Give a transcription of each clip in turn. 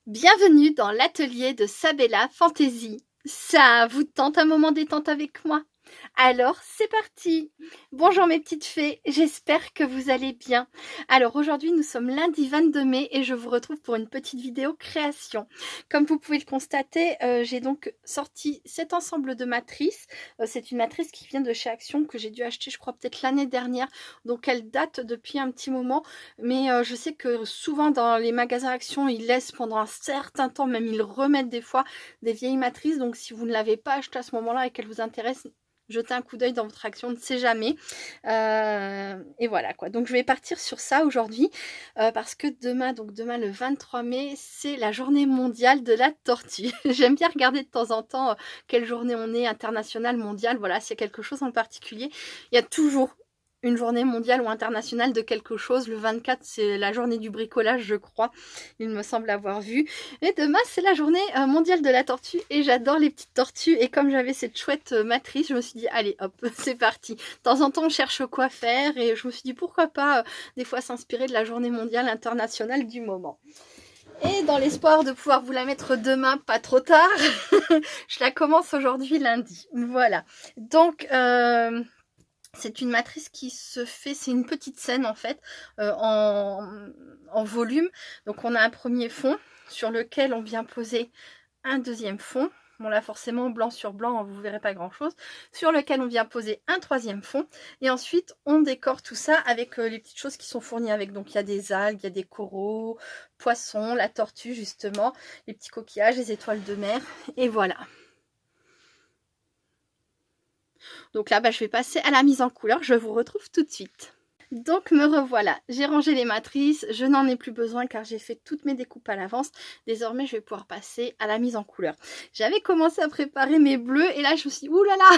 Bienvenue dans l'atelier de Sabella Fantasy. Ça vous tente un moment détente avec moi? Alors, c'est parti! Bonjour mes petites fées, j'espère que vous allez bien. Alors aujourd'hui, nous sommes lundi 22 mai et je vous retrouve pour une petite vidéo création. Comme vous pouvez le constater, j'ai donc sorti cet ensemble de matrices. C'est une matrice qui vient de chez Action que j'ai dû acheter, je crois, peut-être l'année dernière. Donc elle date depuis un petit moment, mais je sais que souvent dans les magasins Action, ils laissent pendant un certain temps, même ils remettent des fois des vieilles matrices. Donc si vous ne l'avez pas acheté à ce moment-là et qu'elle vous intéresse, jetez un coup d'œil dans votre Action, on ne sait jamais. Et voilà quoi. Donc je vais partir sur ça aujourd'hui parce que demain le 23 mai, c'est la journée mondiale de la tortue. J'aime bien regarder de temps en temps quelle journée on est, internationale, mondiale. Voilà, s'il y a quelque chose en particulier, il y a toujours une journée mondiale ou internationale de quelque chose. Le 24, c'est la journée du bricolage, je crois. Il me semble avoir vu. Et demain, c'est la journée mondiale de la tortue. Et j'adore les petites tortues. Et comme j'avais cette chouette matrice, je me suis dit, allez, hop, c'est parti. De temps en temps, on cherche quoi faire. Et je me suis dit, pourquoi pas, des fois, s'inspirer de la journée mondiale internationale du moment. Et dans l'espoir de pouvoir vous la mettre demain, pas trop tard, je la commence aujourd'hui lundi. Voilà. Donc... c'est une matrice qui se fait, c'est une petite scène en fait, en volume. Donc on a un premier fond sur lequel on vient poser un deuxième fond. Bon là forcément blanc sur blanc, vous verrez pas grand chose. Sur lequel on vient poser un troisième fond. Et ensuite on décore tout ça avec les petites choses qui sont fournies avec. Donc il y a des algues, il y a des coraux, poissons, la tortue justement, les petits coquillages, les étoiles de mer. Et voilà. Donc là, je vais passer à la mise en couleur. Je vous retrouve tout de suite. Donc me revoilà, j'ai rangé les matrices, je n'en ai plus besoin car j'ai fait toutes mes découpes à l'avance. Désormais, je vais pouvoir passer à la mise en couleur. J'avais commencé à préparer mes bleus et là, je me suis dit, oulala,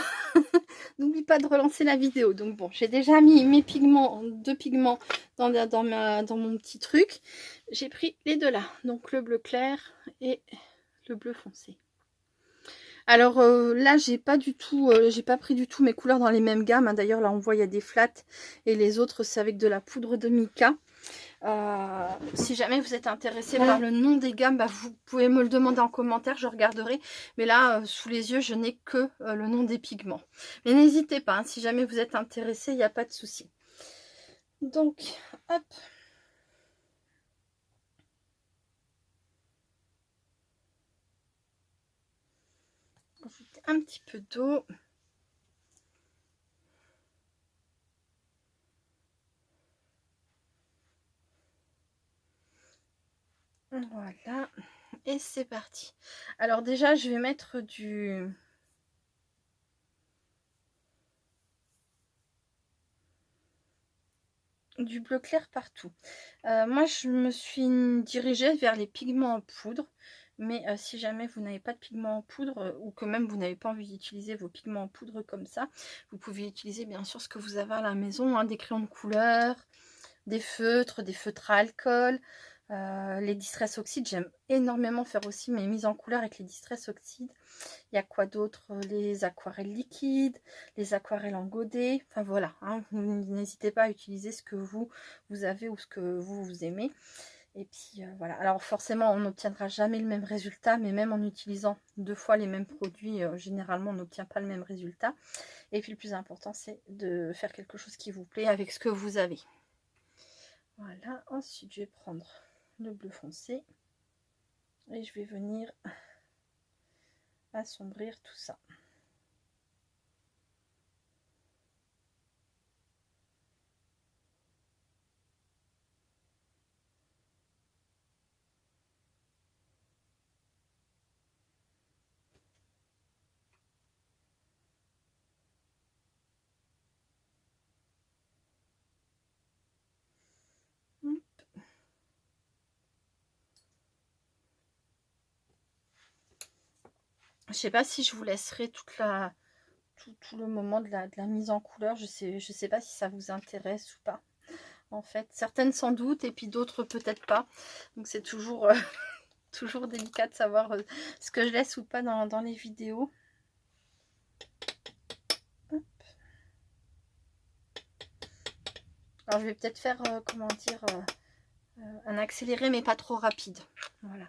n'oublie pas de relancer la vidéo. Donc bon, j'ai déjà mis mes pigments, deux pigments dans mon petit truc. J'ai pris les deux là, donc le bleu clair et le bleu foncé. Alors là, j'ai pas pris du tout mes couleurs dans les mêmes gammes. Hein. D'ailleurs, là, on voit il y a des flats et les autres, c'est avec de la poudre de mica. Si jamais vous êtes intéressé par le nom des gammes, vous pouvez me le demander en commentaire, je regarderai. Mais là, sous les yeux, je n'ai que le nom des pigments. Mais n'hésitez pas, hein, si jamais vous êtes intéressé, il n'y a pas de souci. Donc, hop. Ajouter un petit peu d'eau. Voilà, et c'est parti. Alors déjà, je vais mettre du bleu clair partout. Moi, je me suis dirigée vers les pigments en poudre. Mais si jamais vous n'avez pas de pigments en poudre ou que même vous n'avez pas envie d'utiliser vos pigments en poudre comme ça, vous pouvez utiliser bien sûr ce que vous avez à la maison, hein, des crayons de couleur, des feutres à alcool, les distress oxydes. J'aime énormément faire aussi mes mises en couleur avec les distress oxydes. Il y a quoi d'autre? Les aquarelles liquides, les aquarelles en godet. Enfin voilà, hein, n'hésitez pas à utiliser ce que vous avez ou ce que vous aimez. Et puis voilà, alors forcément on n'obtiendra jamais le même résultat, mais même en utilisant deux fois les mêmes produits, généralement on n'obtient pas le même résultat. Et puis le plus important, c'est de faire quelque chose qui vous plaît avec ce que vous avez. Voilà, ensuite je vais prendre le bleu foncé et je vais venir assombrir tout ça. Je sais pas si je vous laisserai tout le moment de la mise en couleur. Je sais pas si ça vous intéresse ou pas. En fait, certaines sans doute et puis d'autres peut-être pas. Donc c'est toujours, toujours délicat de savoir ce que je laisse ou pas dans les vidéos. Hop. Alors je vais peut-être faire, comment dire, un accéléré mais pas trop rapide. Voilà.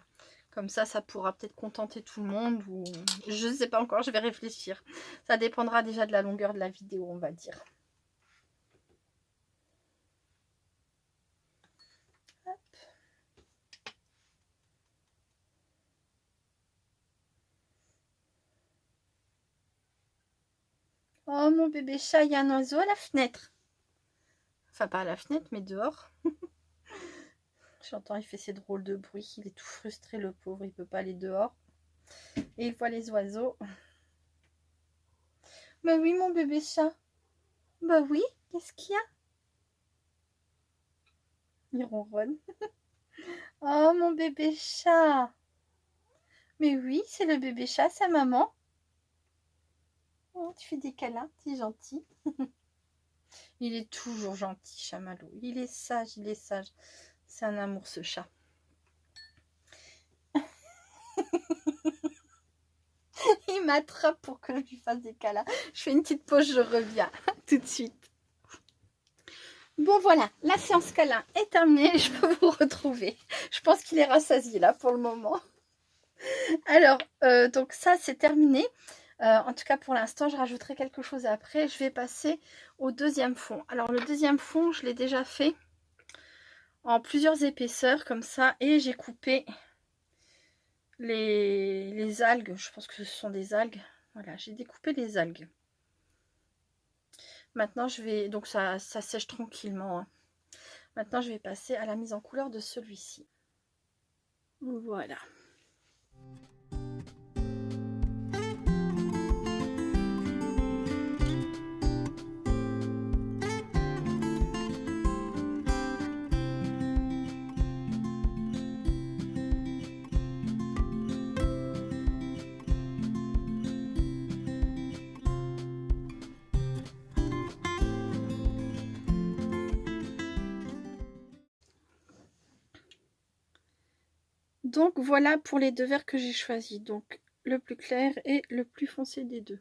Comme ça pourra peut-être contenter tout le monde. Ou je ne sais pas encore, je vais réfléchir. Ça dépendra déjà de la longueur de la vidéo, on va dire. Hop. Oh mon bébé chat, il y a un oiseau à la fenêtre. Enfin pas à la fenêtre mais dehors. J'entends, il fait ses drôles de bruit. Il est tout frustré le pauvre, il peut pas aller dehors. Et il voit les oiseaux. Bah oui mon bébé chat. Bah oui, qu'est-ce qu'il y a? Il ronronne. Oh mon bébé chat. Mais oui, c'est le bébé chat, sa maman. Oh, tu fais des câlins, t'es gentil. Il est toujours gentil, Chamallow. Il est sage, il est sage. C'est un amour ce chat. Il m'attrape pour que je lui fasse des câlins. Je fais une petite pause, je reviens tout de suite. Bon voilà, la séance câlin est terminée. Je peux vous retrouver. Je pense qu'il est rassasié là pour le moment. Alors, donc ça c'est terminé. En tout cas pour l'instant, je rajouterai quelque chose après. Je vais passer au deuxième fond. Alors le deuxième fond, je l'ai déjà fait en plusieurs épaisseurs comme ça. Et j'ai coupé les algues. Je pense que ce sont des algues. Voilà, j'ai découpé les algues. Maintenant, je vais... Donc ça sèche tranquillement. Hein. Maintenant, je vais passer à la mise en couleur de celui-ci. Voilà. Donc voilà pour les deux verres que j'ai choisis. Donc le plus clair et le plus foncé des deux.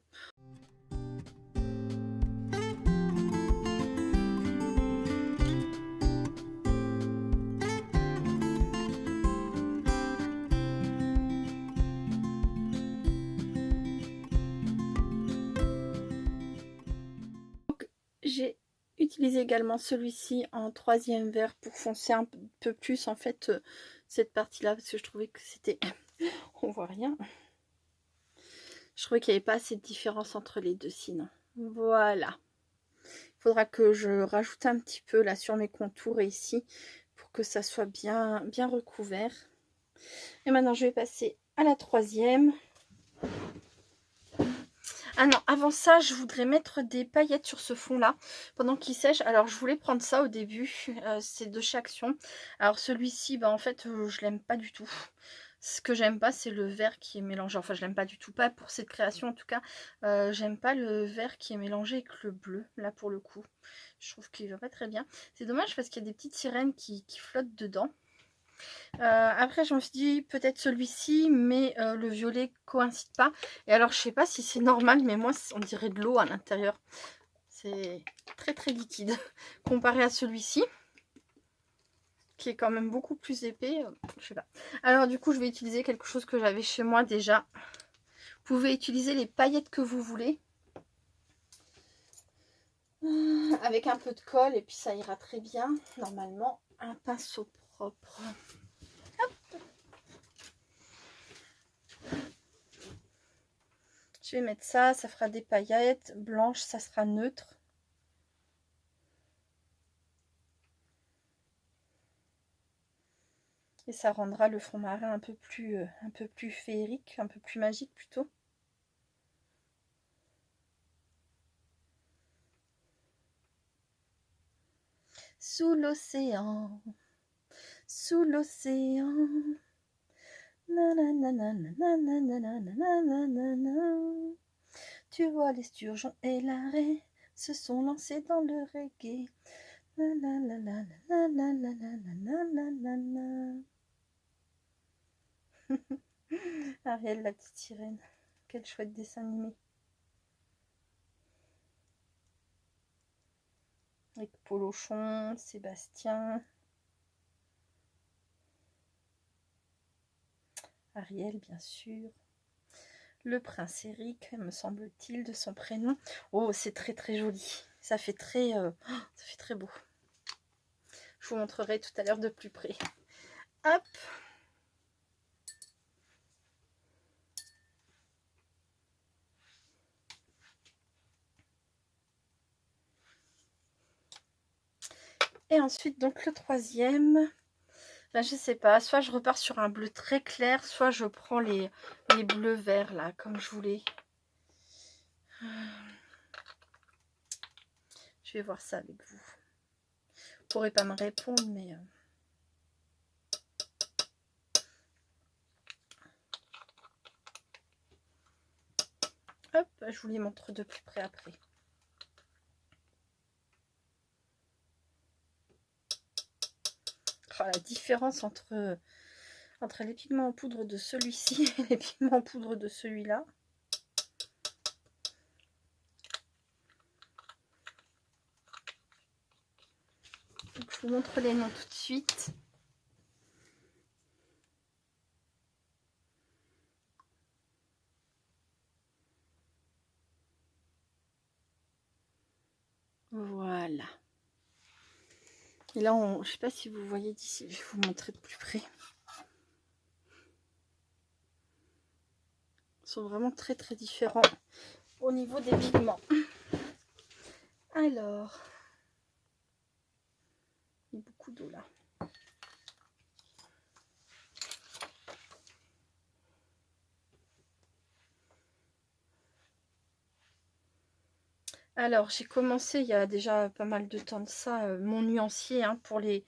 J'ai utilisé également celui-ci en troisième verre pour foncer un peu plus en fait cette partie-là parce que je trouvais que c'était... On voit rien. Je trouvais qu'il n'y avait pas assez de différence entre les deux sinon. Voilà. Il faudra que je rajoute un petit peu là sur mes contours et ici pour que ça soit bien recouvert. Et maintenant je vais passer à la troisième. Ah non, avant ça, je voudrais mettre des paillettes sur ce fond-là pendant qu'il sèche. Alors, je voulais prendre ça au début, c'est de chez Action. Alors, celui-ci, bah, en fait, je l'aime pas du tout. Ce que j'aime pas, c'est le vert qui est mélangé. Enfin, je l'aime pas du tout, pas pour cette création en tout cas. J'aime pas le vert qui est mélangé avec le bleu, là pour le coup. Je trouve qu'il va pas très bien. C'est dommage parce qu'il y a des petites sirènes qui flottent dedans. Après je me suis dit peut-être celui-ci mais le violet coïncide pas et alors je sais pas si c'est normal mais moi on dirait de l'eau à l'intérieur, c'est très très liquide comparé à celui-ci qui est quand même beaucoup plus épais, je sais pas. Alors du coup je vais utiliser quelque chose que j'avais chez moi déjà. Vous pouvez utiliser les paillettes que vous voulez avec un peu de colle et puis ça ira très bien. Normalement un pinceau propre. Je vais mettre ça, ça fera des paillettes blanches, ça sera neutre. Et ça rendra le fond marin un peu plus féerique, un peu plus magique plutôt. Sous l'océan, sous l'océan. Tu vois les sturgeons et l'arrêt se sont lancés dans le reggae. Ariel la petite sirène, quel chouette dessin animé. Avec Polochon, Sébastien. Ariel, bien sûr. Le prince Eric, me semble-t-il, de son prénom. Oh, c'est très très joli. Ça fait très beau. Je vous montrerai tout à l'heure de plus près. Hop. Et ensuite, donc le troisième, ben, je sais pas, soit je repars sur un bleu très clair, soit je prends les bleus verts là, comme je voulais. Je vais voir ça avec vous. Vous ne pourrez pas me répondre, mais... Hop, je vous les montre de plus près après. Oh, la différence entre les pigments en poudre de celui-ci et les pigments en poudre de celui-là. Je vous montre les noms tout de suite. Voilà. Et là, je ne sais pas si vous voyez d'ici, je vais vous montrer de plus près. Ils sont vraiment très très différents au niveau des pigments. Alors, il y a beaucoup d'eau là. Alors, j'ai commencé il y a déjà pas mal de temps de ça, mon nuancier pour les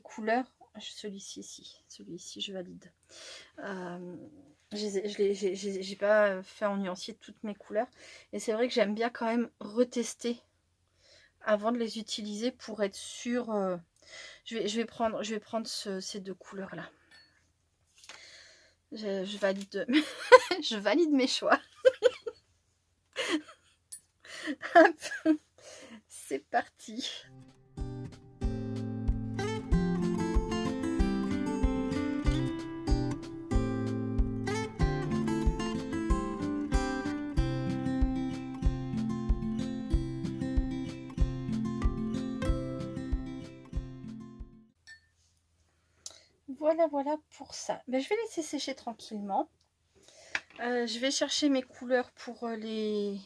couleurs. Celui-ci ici, celui-ci je valide. J'ai pas fait en nuancier toutes mes couleurs. Et c'est vrai que j'aime bien quand même retester avant de les utiliser pour être sûre. Je vais prendre ces deux couleurs-là. Je valide, je valide mes choix. Hop, c'est parti. Voilà pour ça. Ben, je vais laisser sécher tranquillement. Je vais chercher mes couleurs pour les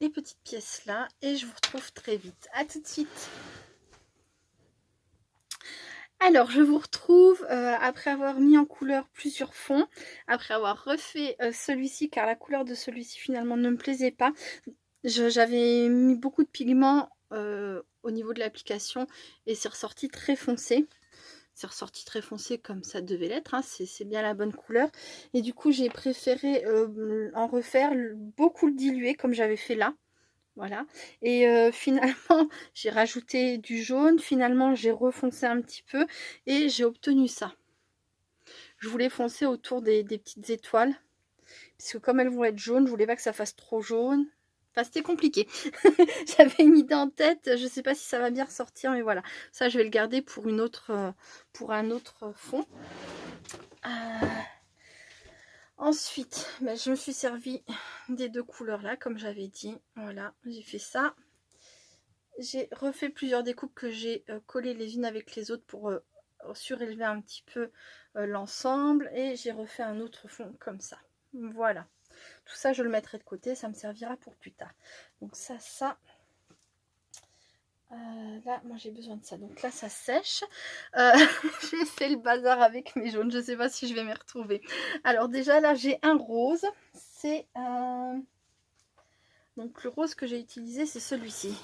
petites pièces là et je vous retrouve très vite. À tout de suite. Alors je vous retrouve après avoir mis en couleur plusieurs fonds, après avoir refait celui-ci car la couleur de celui-ci finalement ne me plaisait pas. J'avais mis beaucoup de pigments au niveau de l'application et c'est ressorti très foncé. C'est ressorti très foncé comme ça devait l'être, c'est bien la bonne couleur. Et du coup, j'ai préféré en refaire, beaucoup le diluer comme j'avais fait là. Voilà. Et finalement, j'ai rajouté du jaune. Finalement, j'ai refoncé un petit peu et j'ai obtenu ça. Je voulais foncer autour des petites étoiles. Puisque comme elles vont être jaunes, je voulais pas que ça fasse trop jaune. Enfin, c'était compliqué. J'avais une idée en tête. Je sais pas si ça va bien ressortir, mais voilà. Ça, je vais le garder pour un autre fond. Ensuite, ben, je me suis servi des deux couleurs là, comme j'avais dit. Voilà, j'ai fait ça. J'ai refait plusieurs découpes que j'ai collées les unes avec les autres pour surélever un petit peu l'ensemble. Et j'ai refait un autre fond comme ça. Voilà. Tout ça, je le mettrai de côté, ça me servira pour plus tard. Donc ça. Là, moi j'ai besoin de ça. Donc là, ça sèche. J'ai fait le bazar avec mes jaunes. Je ne sais pas si je vais m'y retrouver. Alors déjà, là, j'ai un rose. C'est... Donc le rose que j'ai utilisé, c'est celui-ci.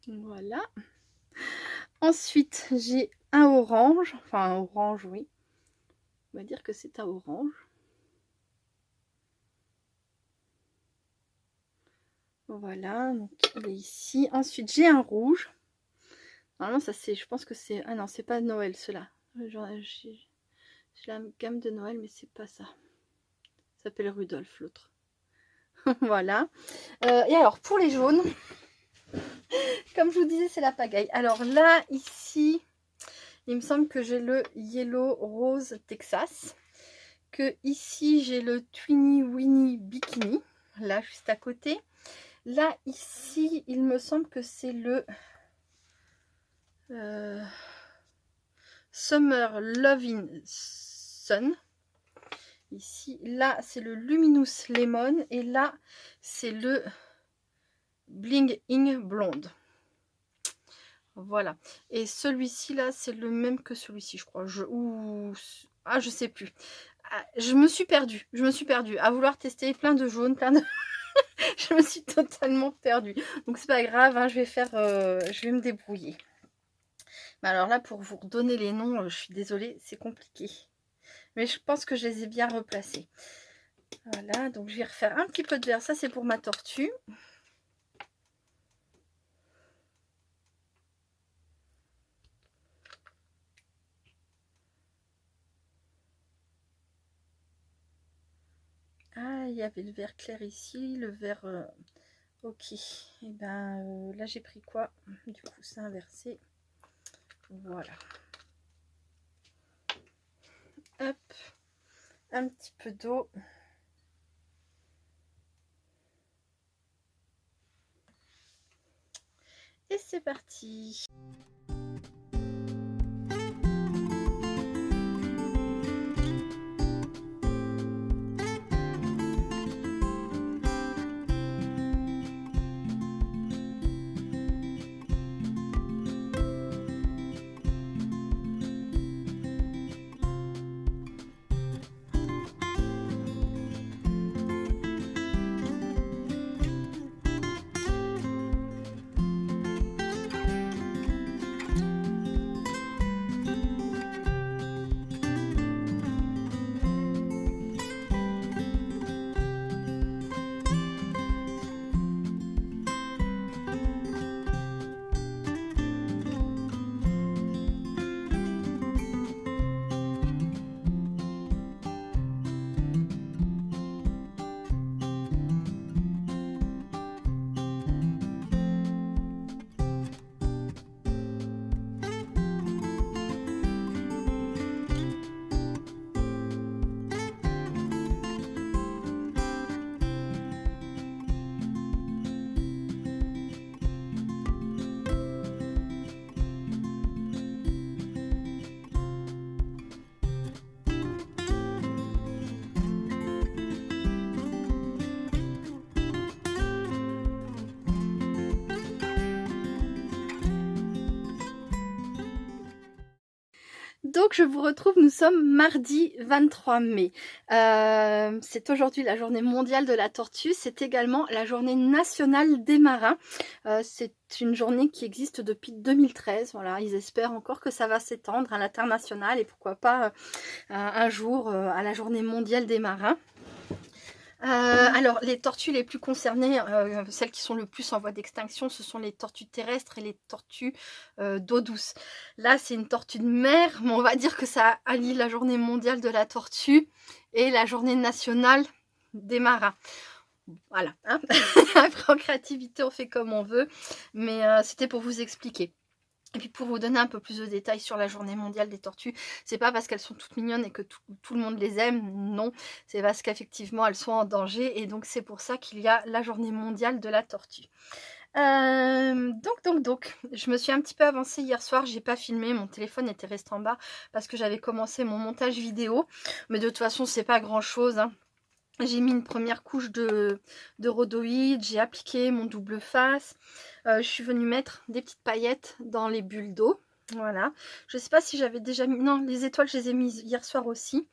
Voilà. Ensuite, j'ai un orange. Enfin, un orange, oui. On va dire que c'est un orange. Voilà, donc il est ici. Ensuite, j'ai un rouge. Normalement, ça c'est, je pense que c'est... Ah non, c'est pas Noël, cela. J'ai la gamme de Noël, mais c'est pas ça. Ça s'appelle Rudolph, l'autre. Voilà. Et alors, pour les jaunes, Comme je vous disais, c'est la pagaille. Alors là, ici, il me semble que j'ai le Yellow Rose Texas. Que ici, j'ai le Twinny Winnie Bikini. Là, juste à côté. Là, ici, il me semble que c'est le Summer Lovin' Sun. Ici, là, c'est le Luminous Lemon. Et là, c'est le Bling Ing Blonde. Voilà. Et celui-ci, là, c'est le même que celui-ci, je crois. Je sais plus. Ah, je me suis perdue. Je me suis perdue. À vouloir tester plein de jaunes, plein de... je me suis totalement perdue. Donc, c'est pas grave, hein, je vais me débrouiller. Mais alors là, pour vous redonner les noms, je suis désolée, c'est compliqué. Mais je pense que je les ai bien replacés. Voilà, donc je vais refaire un petit peu de vert. Ça, c'est pour ma tortue. Ah, il y avait le vert clair ici, le vert... Ok, et ben là j'ai pris quoi? Du coup, c'est inversé. Voilà. Hop, un petit peu d'eau. Et c'est parti. Donc je vous retrouve, nous sommes mardi 23 mai. C'est aujourd'hui la journée mondiale de la tortue, c'est également la journée nationale des marins. C'est une journée qui existe depuis 2013, voilà, ils espèrent encore que ça va s'étendre à l'international et pourquoi pas un jour à la journée mondiale des marins. Alors, les tortues les plus concernées, celles qui sont le plus en voie d'extinction, ce sont les tortues terrestres et les tortues d'eau douce. Là, c'est une tortue de mer, mais on va dire que ça allie la journée mondiale de la tortue et la journée nationale des marins. Voilà, hein. Après, en créativité, on fait comme on veut, mais c'était pour vous expliquer. Et puis pour vous donner un peu plus de détails sur la journée mondiale des tortues, c'est pas parce qu'elles sont toutes mignonnes et que tout le monde les aime, non, c'est parce qu'effectivement elles sont en danger et donc c'est pour ça qu'il y a la journée mondiale de la tortue. Donc, je me suis un petit peu avancée hier soir, j'ai pas filmé, mon téléphone était resté en bas parce que j'avais commencé mon montage vidéo, mais de toute façon c'est pas grand chose, hein. J'ai mis une première couche de rhodoïde, j'ai appliqué mon double face. Je suis venue mettre des petites paillettes dans les bulles d'eau. Voilà. Je ne sais pas si j'avais déjà mis... Non, les étoiles, je les ai mises hier soir aussi.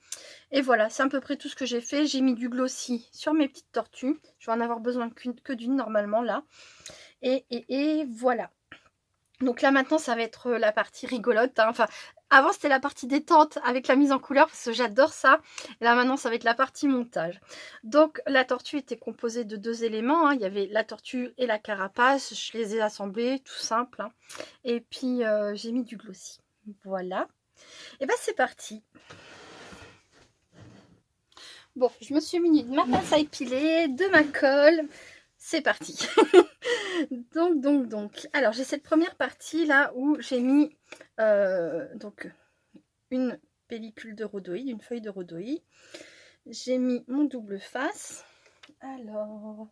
Et voilà, c'est à peu près tout ce que j'ai fait. J'ai mis du glossy sur mes petites tortues. Je vais en avoir besoin que d'une normalement là. Et voilà. Donc là maintenant ça va être la partie rigolote, hein. Enfin avant c'était la partie détente avec la mise en couleur parce que j'adore ça. Et là maintenant ça va être la partie montage. Donc la tortue était composée de deux éléments, hein. Il y avait la tortue et la carapace, je les ai assemblés, tout simple, hein. Et puis j'ai mis du glossy. Voilà. Et ben c'est parti. Bon, je me suis munie de ma pince à épiler, de ma colle. c'est parti. donc. Alors, j'ai cette première partie là où j'ai mis donc une pellicule de rhodoïde, une feuille de rhodoïde. J'ai mis mon double face. Alors,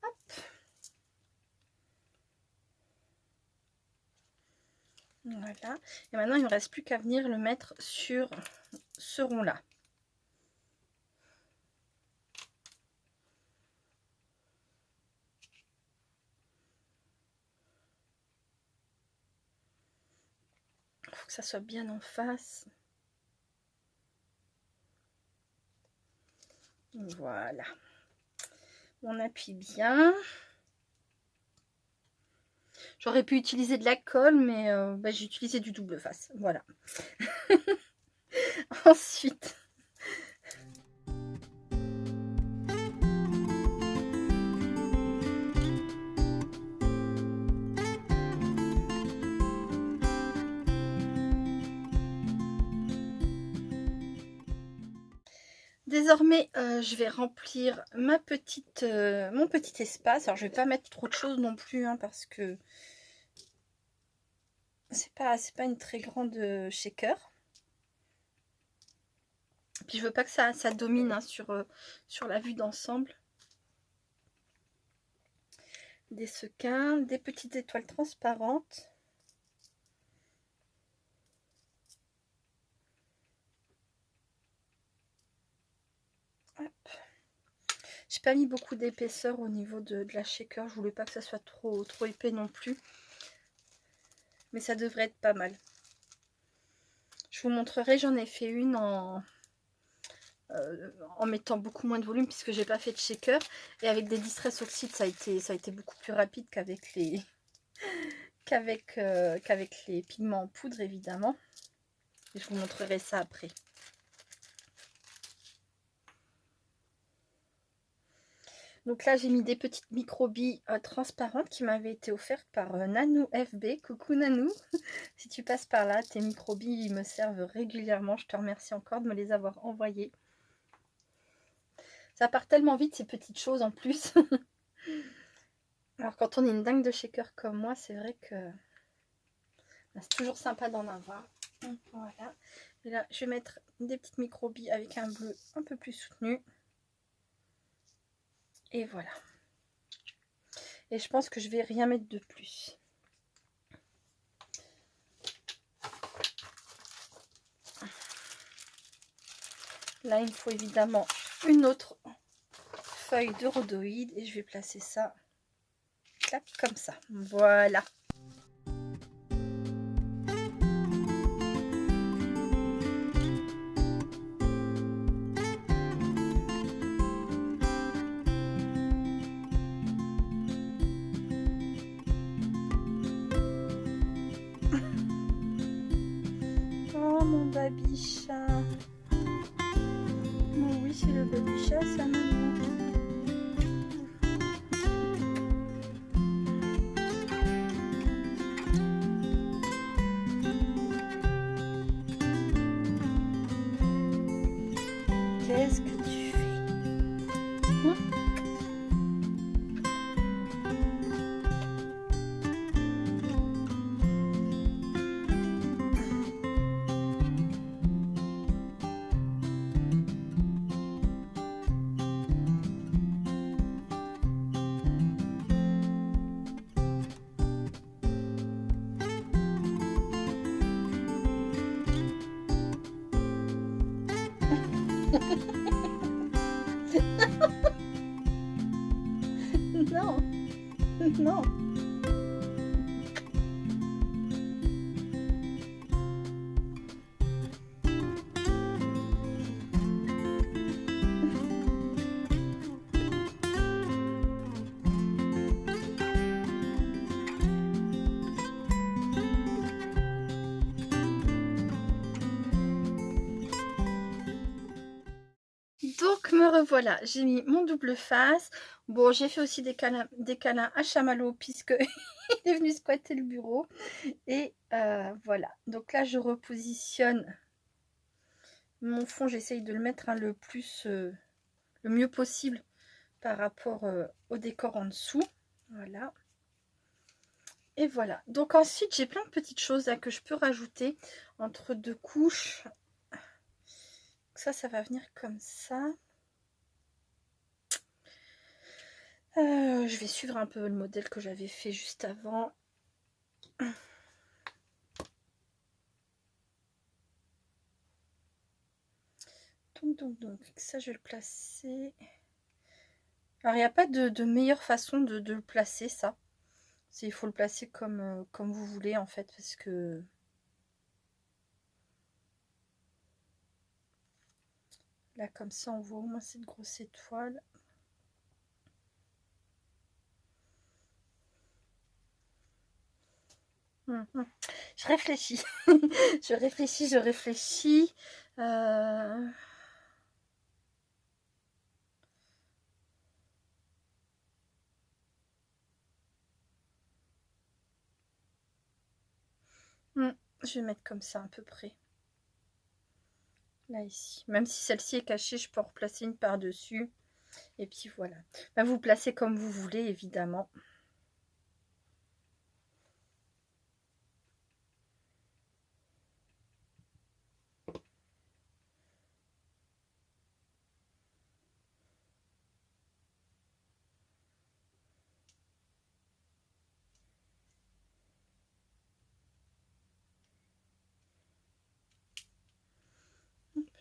hop. Voilà. Et maintenant, il ne me reste plus qu'à venir le mettre sur ce rond-là. Il faut que ça soit bien en face. Voilà. On appuie bien. J'aurais pu utiliser de la colle, mais j'ai utilisé du double face. Voilà. Ensuite, désormais, je vais remplir mon petit espace. Alors, je vais pas mettre trop de choses non plus, hein, parce que c'est pas une très grande shaker. Puis je veux pas que ça domine, hein, sur la vue d'ensemble. Des sequins, des petites étoiles transparentes. J'ai pas mis beaucoup d'épaisseur au niveau de la shaker. Je voulais pas que ça soit trop épais non plus. Mais ça devrait être pas mal. Je vous montrerai, j'en ai fait une en mettant beaucoup moins de volume puisque j'ai pas fait de shaker. Et avec des Distress Oxide, ça a été beaucoup plus rapide qu'avec les qu'avec les pigments en poudre, évidemment. Et je vous montrerai ça après. Donc là, j'ai mis des petites microbilles transparentes qui m'avaient été offertes par Nanou FB. Coucou Nanou, si tu passes par là, tes microbilles me servent régulièrement. Je te remercie encore de me les avoir envoyées. Ça part tellement vite ces petites choses en plus. Alors quand on est une dingue de shaker comme moi, c'est vrai que c'est toujours sympa d'en avoir. Voilà. Et là, je vais mettre des petites microbilles avec un bleu un peu plus soutenu. Et voilà. Et je pense que je vais rien mettre de plus. Là, il me faut évidemment une autre feuille de rhodoïde. Et je vais placer ça clac, comme ça. Voilà. Oh mon baby-chat. Oh oui, c'est le baby-chat, ça maman. Qu'est-ce que tu fais, hein? Non, non. Donc me revoilà, j'ai mis mon double face. Bon, j'ai fait aussi des câlins à Chamallow puisque il est venu squatter le bureau. Et voilà, donc là je repositionne mon fond, j'essaye de le mettre le mieux possible par rapport au décor en dessous. Voilà. Et voilà. Donc ensuite, j'ai plein de petites choses là, que je peux rajouter entre deux couches. Ça va venir comme ça. Je vais suivre un peu le modèle que j'avais fait juste avant. Donc, ça je vais le placer. Alors il n'y a pas de meilleure façon de le placer, ça. Il faut le placer comme vous voulez en fait, parce que là comme ça on voit au moins cette grosse étoile. Je réfléchis. je réfléchis. Je vais mettre comme ça à peu près. Là, ici. Même si celle-ci est cachée, je peux en replacer une par-dessus. Et puis voilà. Bah, vous placez comme vous voulez, évidemment.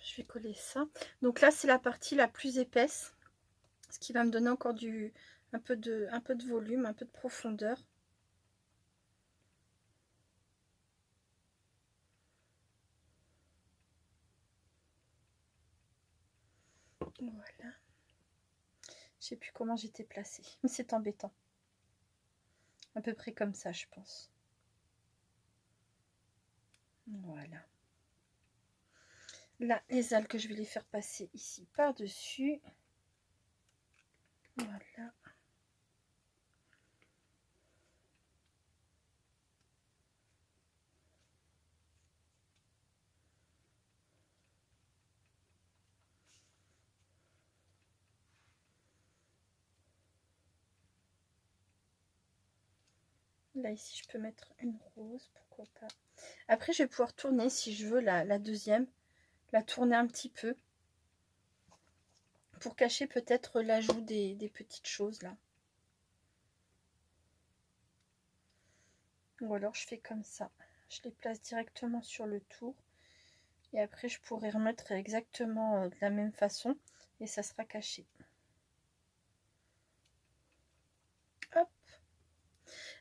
Je vais coller ça. Donc là, c'est la partie la plus épaisse. Ce qui va me donner encore un peu de volume, un peu de profondeur. Voilà. Je sais plus comment j'étais placée, mais c'est embêtant. À peu près comme ça, je pense. Voilà. Là, les algues, je vais les faire passer ici par-dessus. Voilà. Là, ici, je peux mettre une rose, pourquoi pas. Après, je vais pouvoir tourner, si je veux, la deuxième. La tourner un petit peu. Pour cacher peut-être l'ajout des petites choses, là. Ou alors, je fais comme ça. Je les place directement sur le tour. Et après, je pourrais remettre exactement de la même façon. Et ça sera caché. Hop.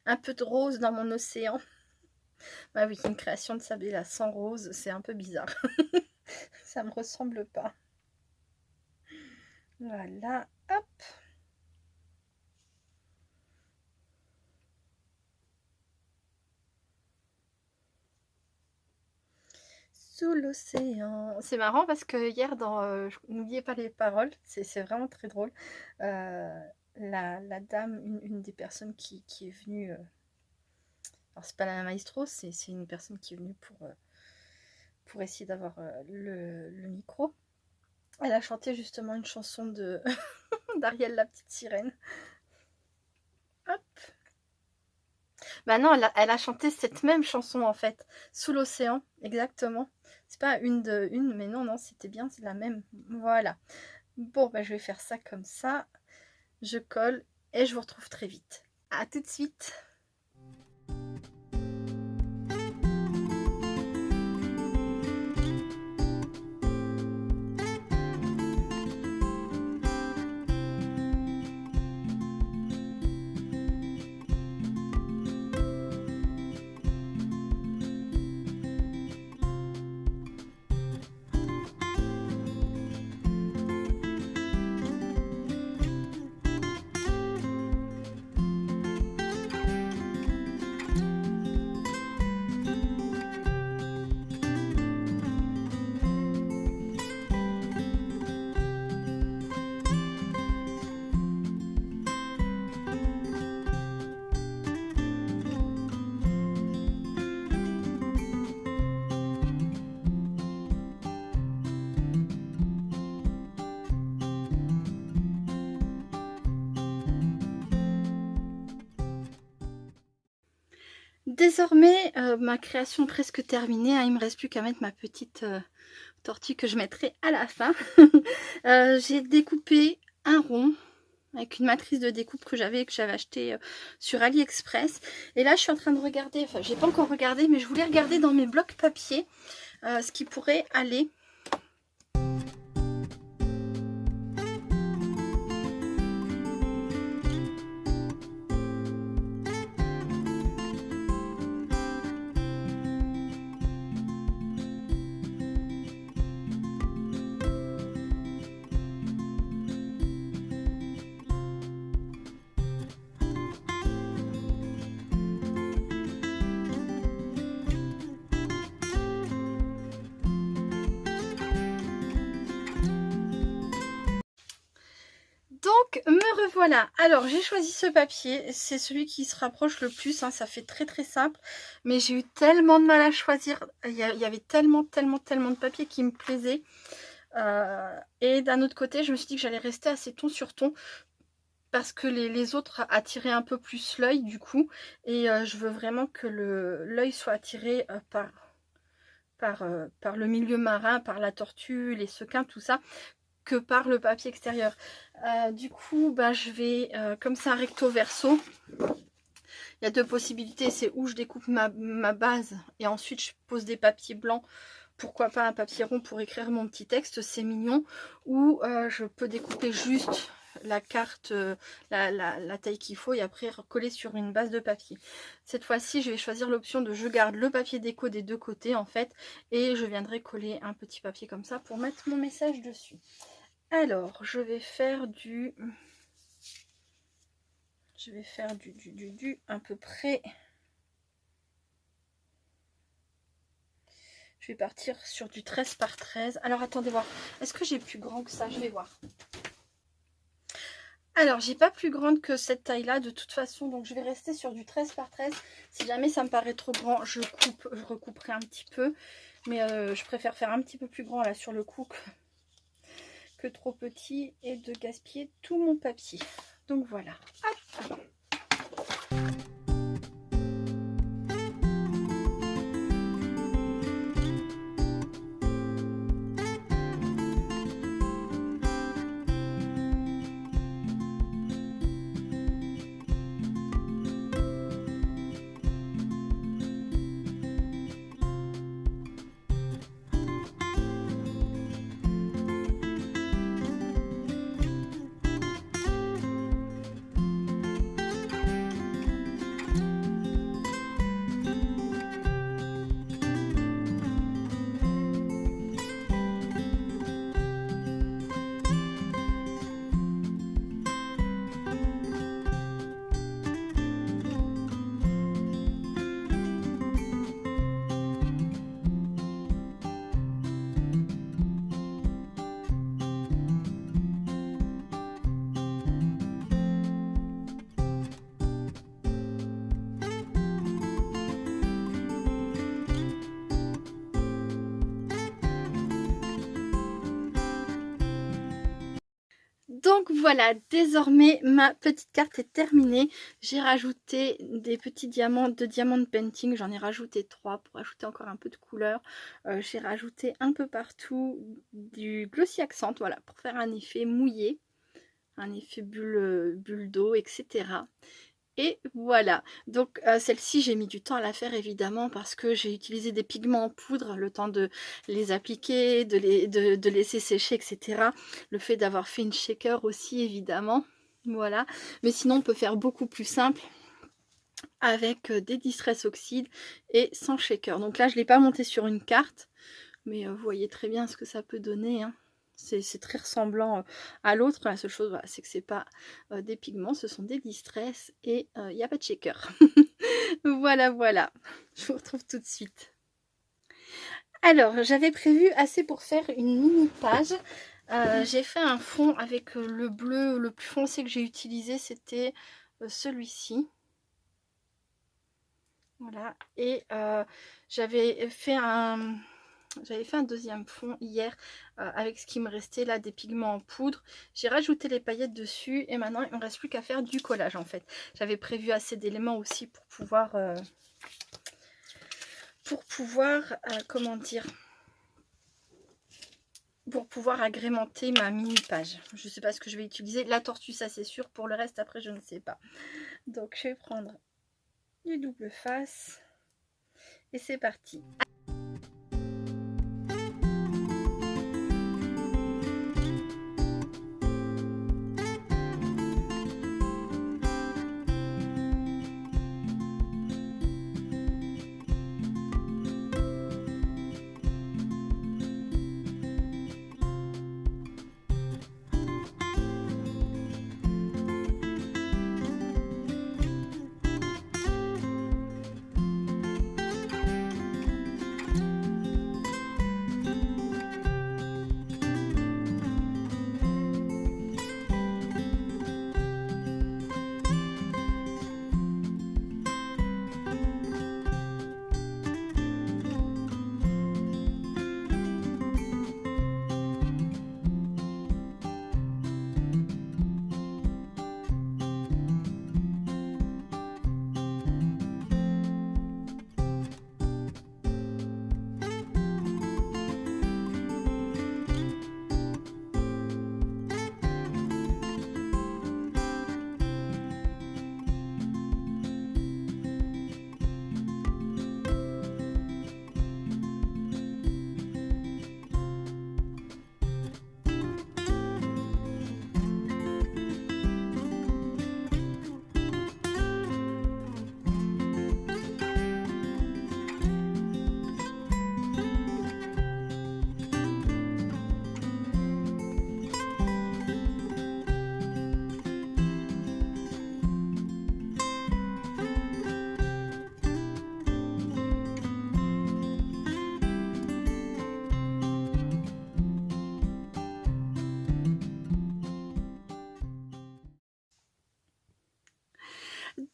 Un peu de rose dans mon océan. Bah oui, une création de Sabella sans rose, c'est un peu bizarre. Ça me ressemble pas. Voilà, hop. Sous l'océan. C'est marrant parce que hier, n'oubliez pas les paroles, c'est vraiment très drôle. La dame, une des personnes qui est venue, alors c'est pas la maestro, c'est une personne qui est venue pour essayer d'avoir le micro. Elle a chanté justement une chanson de d'Ariel la petite sirène. Hop. Bah non, elle a chanté cette même chanson en fait, Sous l'océan, exactement. C'est pas une, mais non, c'était bien, c'est la même. Voilà. Bon, bah je vais faire ça comme ça. Je colle et je vous retrouve très vite. À tout de suite. désormais, ma création est presque terminée, hein. Il me reste plus qu'à mettre ma petite tortue que je mettrai à la fin. J'ai découpé un rond avec une matrice de découpe que j'avais acheté sur AliExpress. Et là, je suis en train de regarder, enfin, j'ai pas encore regardé, mais je voulais regarder dans mes blocs papier ce qui pourrait aller. Donc me revoilà. Alors j'ai choisi ce papier, c'est celui qui se rapproche le plus, hein. Ça fait très très simple, mais j'ai eu tellement de mal à choisir. Il y avait tellement de papier qui me plaisait. Et d'un autre côté, je me suis dit que j'allais rester assez ton sur ton, parce que les autres attiraient un peu plus l'œil du coup, et je veux vraiment que l'œil soit attiré par le milieu marin, par la tortue, les sequins, tout ça, que par le papier extérieur. Du coup, bah, je vais, comme c'est un recto verso, il y a deux possibilités, c'est où je découpe ma base et ensuite je pose des papiers blancs, pourquoi pas un papier rond pour écrire mon petit texte, c'est mignon, ou je peux découper juste la carte, la taille qu'il faut, et après recoller sur une base de papier. Cette fois-ci, je vais choisir l'option de je garde le papier déco des deux côtés en fait, et je viendrai coller un petit papier comme ça pour mettre mon message dessus. Alors, je vais faire du à peu près. Je vais partir sur du 13 par 13. Alors, attendez voir. Est-ce que j'ai plus grand que ça? Je vais voir. Alors, j'ai pas plus grande que cette taille-là de toute façon. Donc, je vais rester sur du 13 par 13. Si jamais ça me paraît trop grand, je recouperai un petit peu. Mais je préfère faire un petit peu plus grand là sur le coup que trop petit et de gaspiller tout mon papier. Donc, voilà. Hop. Donc voilà, désormais ma petite carte est terminée. J'ai rajouté des petits diamants de diamant painting. J'en ai rajouté 3 pour ajouter encore un peu de couleur. J'ai rajouté un peu partout du glossy accent, voilà, pour faire un effet mouillé, un effet bulle d'eau, etc. Et voilà, donc celle-ci j'ai mis du temps à la faire évidemment parce que j'ai utilisé des pigments en poudre, le temps de les appliquer, de laisser sécher, etc. Le fait d'avoir fait une shaker aussi évidemment, voilà. Mais sinon on peut faire beaucoup plus simple avec des Distress Oxide et sans shaker. Donc là je ne l'ai pas monté sur une carte, mais vous voyez très bien ce que ça peut donner, hein. C'est très ressemblant à l'autre. La seule chose, voilà, c'est que c'est pas des pigments, ce sont des distress et il n'y a pas de shaker. Voilà, voilà. Je vous retrouve tout de suite. Alors, j'avais prévu assez pour faire une mini page. J'ai fait un fond avec le bleu le plus foncé que j'ai utilisé, c'était celui-ci. Voilà. Et j'avais fait un j'avais fait un deuxième fond hier avec ce qui me restait là, des pigments en poudre. J'ai rajouté les paillettes dessus et maintenant il ne me reste plus qu'à faire du collage en fait. J'avais prévu assez d'éléments aussi pour pouvoir comment dire, pour pouvoir agrémenter ma mini page. Je ne sais pas ce que je vais utiliser. La tortue, ça c'est sûr. Pour le reste, après, je ne sais pas. Donc, je vais prendre du double face. Et c'est parti.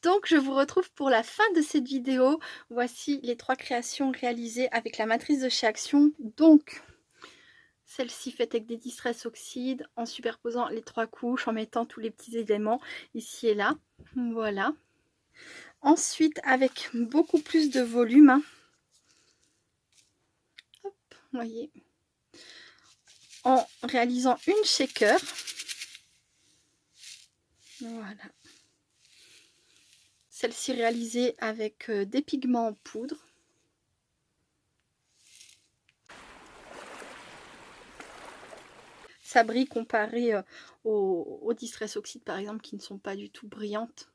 Donc, je vous retrouve pour la fin de cette vidéo. Voici les 3 créations réalisées avec la matrice de chez Action. Donc, celle-ci faite avec des Distress Oxide en superposant les 3 couches, en mettant tous les petits éléments ici et là. Voilà. Ensuite, avec beaucoup plus de volume. Hein. Hop, vous voyez. En réalisant une shaker. Voilà. Celle-ci réalisée avec des pigments en poudre. Ça brille comparé aux Distress Oxide par exemple qui ne sont pas du tout brillantes.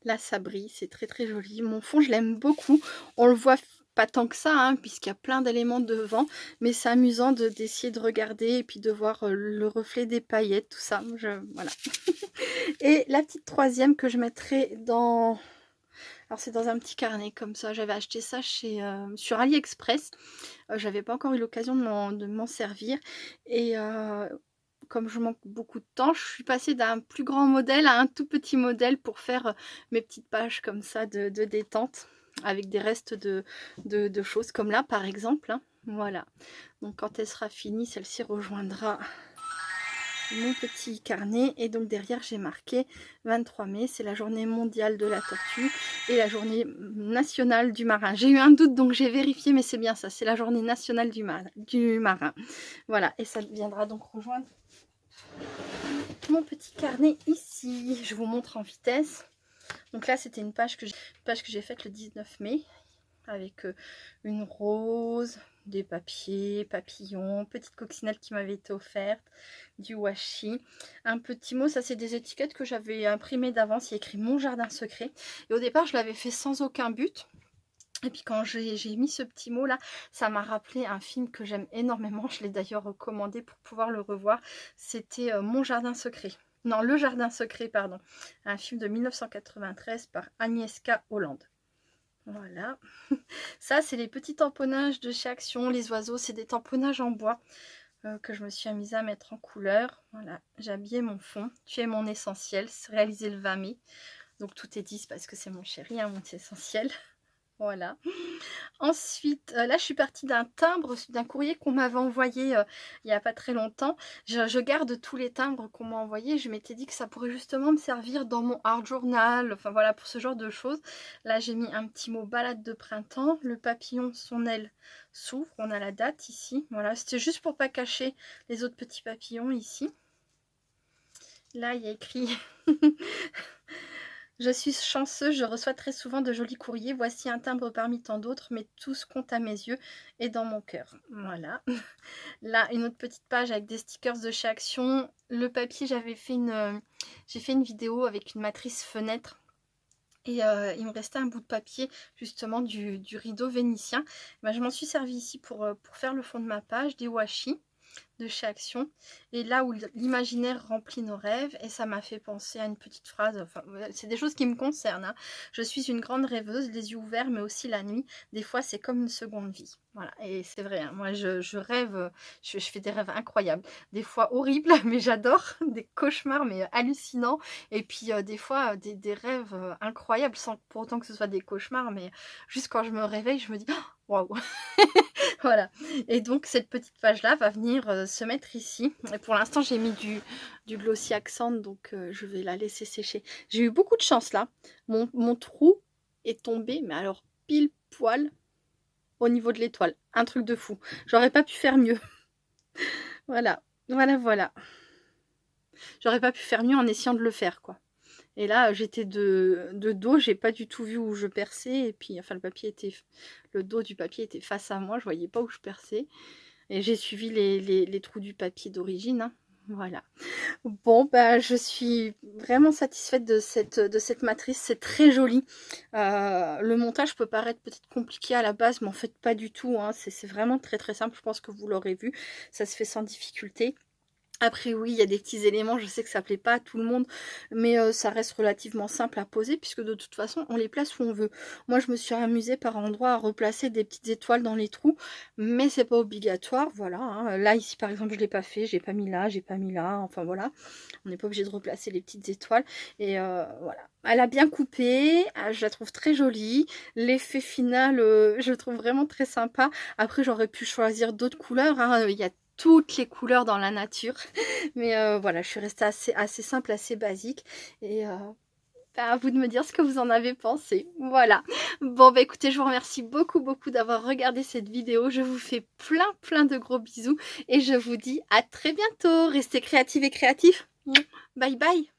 Là ça brille, c'est très très joli. Mon fond je l'aime beaucoup. On le voit pas tant que ça hein, puisqu'il y a plein d'éléments devant. Mais c'est amusant d'essayer de regarder et puis de voir le reflet des paillettes, tout ça. Voilà. Et la petite troisième que je mettrai dans... Alors c'est dans un petit carnet comme ça, j'avais acheté ça sur AliExpress. J'avais pas encore eu l'occasion de m'en servir. Et comme je manque beaucoup de temps, je suis passée d'un plus grand modèle à un tout petit modèle pour faire mes petites pages comme ça de détente. Avec des restes de choses comme là par exemple. Hein. Voilà. Donc quand elle sera finie, celle-ci rejoindra mon petit carnet et donc derrière j'ai marqué 23 mai, c'est la journée mondiale de la tortue et la journée nationale du marin. J'ai eu un doute donc j'ai vérifié mais c'est bien ça, c'est la journée nationale du marin. Voilà, et ça viendra donc rejoindre mon petit carnet ici. Je vous montre en vitesse. Donc là c'était une page que j'ai faite le 19 mai avec une rose, des papiers, papillons, petite coccinelle qui m'avait été offerte, du washi, un petit mot, ça c'est des étiquettes que j'avais imprimées d'avance, il y a écrit mon jardin secret et au départ je l'avais fait sans aucun but. Et puis quand j'ai mis ce petit mot là, ça m'a rappelé un film que j'aime énormément, je l'ai d'ailleurs recommandé pour pouvoir le revoir, c'était Mon jardin secret. Non, Le jardin secret, pardon. Un film de 1993 par Agnieszka Holland. Voilà, ça c'est les petits tamponnages de chez Action, les oiseaux, c'est des tamponnages en bois que je me suis amusée à mettre en couleur. Voilà, j'ai habillé mon fond, tu es mon essentiel, c'est réalisé le 20 mai, donc tout est 10 parce que c'est mon chéri, hein, mon essentiel. Voilà. Ensuite, là, je suis partie d'un timbre, d'un courrier qu'on m'avait envoyé il n'y a pas très longtemps. Je garde tous les timbres qu'on m'a envoyés. Je m'étais dit que ça pourrait justement me servir dans mon art journal, enfin voilà, pour ce genre de choses. Là, j'ai mis un petit mot balade de printemps. Le papillon, son aile s'ouvre. On a la date ici. Voilà, c'était juste pour pas cacher les autres petits papillons ici. Là, il y a écrit Je suis chanceuse, je reçois très souvent de jolis courriers. Voici un timbre parmi tant d'autres, mais tous comptent à mes yeux et dans mon cœur. Voilà. Là, une autre petite page avec des stickers de chez Action. Le papier, j'ai fait une vidéo avec une matrice fenêtre. Et il me restait un bout de papier justement du rideau vénitien. Ben, je m'en suis servi ici pour faire le fond de ma page, des washi de chez Action, et là où l'imaginaire remplit nos rêves, et ça m'a fait penser à une petite phrase, enfin c'est des choses qui me concernent, hein. Je suis une grande rêveuse, les yeux ouverts mais aussi la nuit, des fois c'est comme une seconde vie. Voilà, et c'est vrai, hein, moi je rêve, je fais des rêves incroyables, des fois horribles mais j'adore, des cauchemars mais hallucinants, et puis des fois des rêves incroyables sans pour autant que ce soit des cauchemars, mais juste quand je me réveille je me dis waouh. Voilà, et donc cette petite page là va venir se mettre ici, et pour l'instant j'ai mis du glossy accent, donc je vais la laisser sécher. J'ai eu beaucoup de chance là, mon trou est tombé, mais alors pile poil au niveau de l'étoile, un truc de fou, j'aurais pas pu faire mieux. Voilà, voilà, j'aurais pas pu faire mieux en essayant de le faire quoi. Et là, j'étais de dos, j'ai pas du tout vu où je perçais. Et puis, enfin, le dos du papier était face à moi, je voyais pas où je perçais. Et j'ai suivi les trous du papier d'origine, hein. Voilà. Bon, bah, je suis vraiment satisfaite de cette matrice. C'est très joli. Le montage peut paraître peut-être compliqué à la base, mais en fait, pas du tout, hein. C'est vraiment très très simple. Je pense que vous l'aurez vu. Ça se fait sans difficulté. Après oui, il y a des petits éléments, je sais que ça plaît pas à tout le monde, mais ça reste relativement simple à poser puisque de toute façon, on les place où on veut. Moi, je me suis amusée par endroits à replacer des petites étoiles dans les trous, mais c'est pas obligatoire, voilà, hein. Là, ici, par exemple, je l'ai pas fait, j'ai pas mis là, j'ai pas mis là, enfin voilà. On n'est pas obligé de replacer les petites étoiles, et voilà. Elle a bien coupé, je la trouve très jolie. L'effet final, je le trouve vraiment très sympa. Après, j'aurais pu choisir d'autres couleurs, hein. Il y a toutes les couleurs dans la nature, mais voilà, je suis restée assez simple, assez basique, et à vous de me dire ce que vous en avez pensé. Voilà, bon bah écoutez, je vous remercie beaucoup d'avoir regardé cette vidéo. Je vous fais plein de gros bisous, et je vous dis à très bientôt. Restez créatives et créatifs. Bye bye.